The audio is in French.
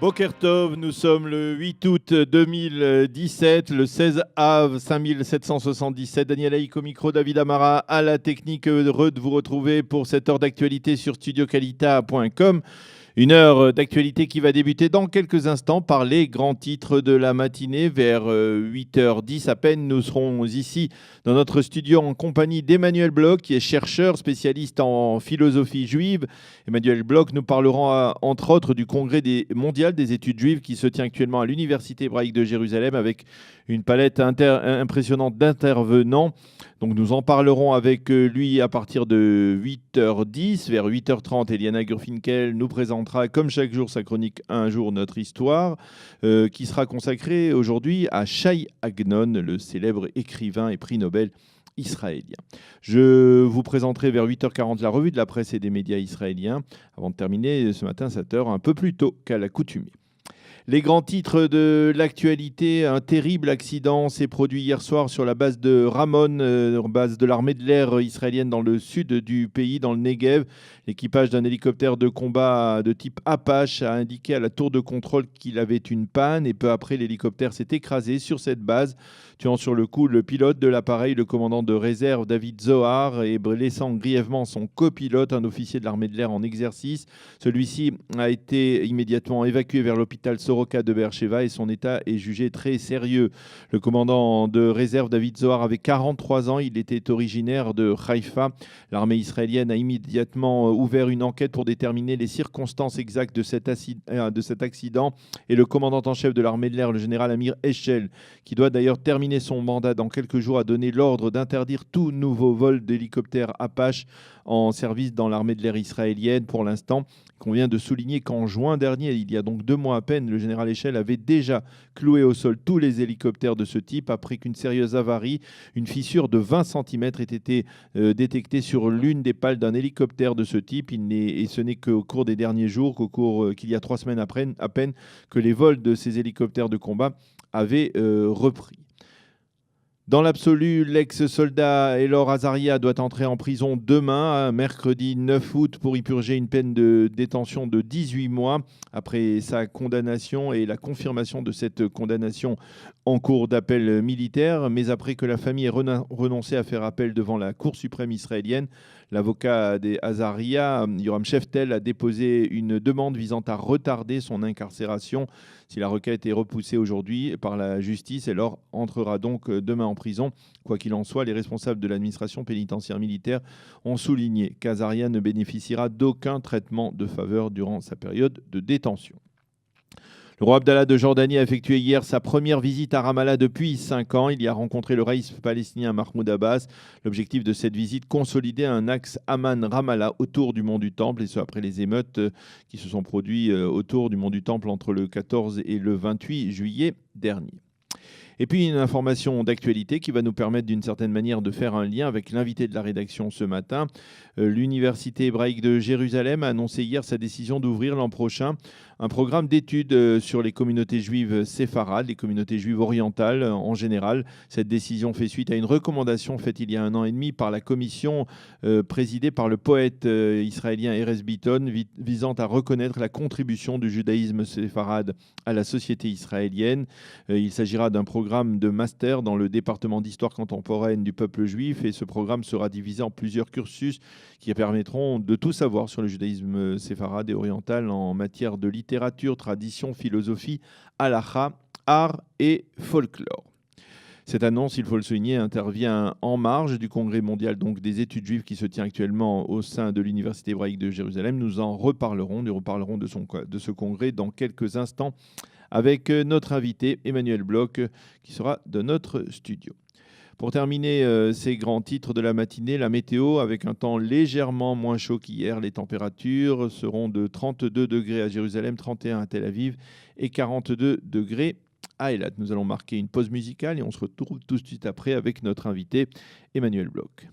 Boker Tov, nous sommes le 8 août 2017, le 16 Av 5777. Daniel Haïk au micro, David Amara à la technique. Heureux de vous retrouver pour cette heure d'actualité sur studiocalita.com. Une heure d'actualité qui va débuter dans quelques instants par les grands titres de la matinée. Vers 8h10 à peine, nous serons ici dans notre studio en compagnie d'Emmanuel Bloch, qui est chercheur spécialiste en philosophie juive. Emmanuel Bloch nous parlera entre autres du congrès mondial des études juives qui se tient actuellement à l'Université hébraïque de Jérusalem avec une palette impressionnante d'intervenants. Donc nous en parlerons avec lui à partir de 8h10. Vers 8h30, Eliana Gurfinkel nous présentera, comme chaque jour, sa chronique Un jour notre histoire, qui sera consacrée aujourd'hui à Shai Agnon, le célèbre écrivain et prix Nobel israélien. Je vous présenterai vers 8h40 la revue de la presse et des médias israéliens, avant de terminer ce matin à 7h, un peu plus tôt qu'à l'accoutumée. Les grands titres de l'actualité: un terrible accident s'est produit hier soir sur la base de Ramon, base de l'armée de l'air israélienne dans le sud du pays, dans le Negev. L'équipage d'un hélicoptère de combat de type Apache a indiqué à la tour de contrôle qu'il avait une panne et peu après, l'hélicoptère s'est écrasé sur cette base, tuant sur le coup le pilote de l'appareil, le commandant de réserve David Zohar, et laissant grièvement son copilote, un officier de l'armée de l'air en exercice. Celui-ci a été immédiatement évacué vers l'hôpital Soroka de Beersheva et son état est jugé très sérieux. Le commandant de réserve David Zohar avait 43 ans, il était originaire de Haïfa. L'armée israélienne a immédiatement ouvert une enquête pour déterminer les circonstances exactes de cet accident et le commandant en chef de l'armée de l'air, le général Amir Eshel, qui doit d'ailleurs terminer son mandat dans quelques jours, a donné l'ordre d'interdire tout nouveau vol d'hélicoptère Apache en service dans l'armée de l'air israélienne pour l'instant. Il convient de souligner qu'en juin dernier, il y a donc 2 mois à peine, le général Eshel avait déjà cloué au sol tous les hélicoptères de ce type après qu'une sérieuse avarie, une fissure de 20 cm ait été détectée sur l'une des pales d'un hélicoptère de ce type. Et ce n'est qu'au cours des derniers jours, qu'il y a 3 semaines à peine, que les vols de ces hélicoptères de combat avaient repris. Dans l'absolu, l'ex-soldat Elor Azaria doit entrer en prison demain, mercredi 9 août, pour y purger une peine de détention de 18 mois après sa condamnation et la confirmation de cette condamnation en cour d'appel militaire. Mais après que la famille ait renoncé à faire appel devant la Cour suprême israélienne, l'avocat des Azaria, Yoram Sheftel, a déposé une demande visant à retarder son incarcération. Si la requête est repoussée aujourd'hui par la justice, Elor entrera donc demain en prison. Quoi qu'il en soit, les responsables de l'administration pénitentiaire militaire ont souligné qu'Azaria ne bénéficiera d'aucun traitement de faveur durant sa période de détention. Le roi Abdallah de Jordanie a effectué hier sa première visite à Ramallah depuis 5 ans. Il y a rencontré le raïs palestinien Mahmoud Abbas. L'objectif de cette visite, consolider un axe Amman-Ramallah autour du mont du Temple, et ce après les émeutes qui se sont produites autour du mont du Temple entre le 14 et le 28 juillet dernier. Et puis une information d'actualité qui va nous permettre d'une certaine manière de faire un lien avec l'invité de la rédaction ce matin. L'Université hébraïque de Jérusalem a annoncé hier sa décision d'ouvrir l'an prochain un programme d'études sur les communautés juives séfarades, les communautés juives orientales en général. Cette décision fait suite à une recommandation faite il y a 1 an et demi par la commission présidée par le poète israélien Erez Biton, visant à reconnaître la contribution du judaïsme séfarade à la société israélienne. Il s'agira d'un programme de master dans le département d'histoire contemporaine du peuple juif, et ce programme sera divisé en plusieurs cursus qui permettront de tout savoir sur le judaïsme séfarade et oriental en matière de littérature, tradition, philosophie, halakha, art et folklore. Cette annonce, il faut le souligner, intervient en marge du congrès mondial donc des études juives qui se tient actuellement au sein de l'Université hébraïque de Jérusalem. Nous reparlerons de ce congrès dans quelques instants avec notre invité Emmanuel Bloch qui sera de notre studio. Pour terminer ces grands titres de la matinée, la météo avec un temps légèrement moins chaud qu'hier. Les températures seront de 32 degrés à Jérusalem, 31 à Tel Aviv et 42 degrés à Eilat. Nous allons marquer une pause musicale et on se retrouve tout de suite après avec notre invité Emmanuel Bloch.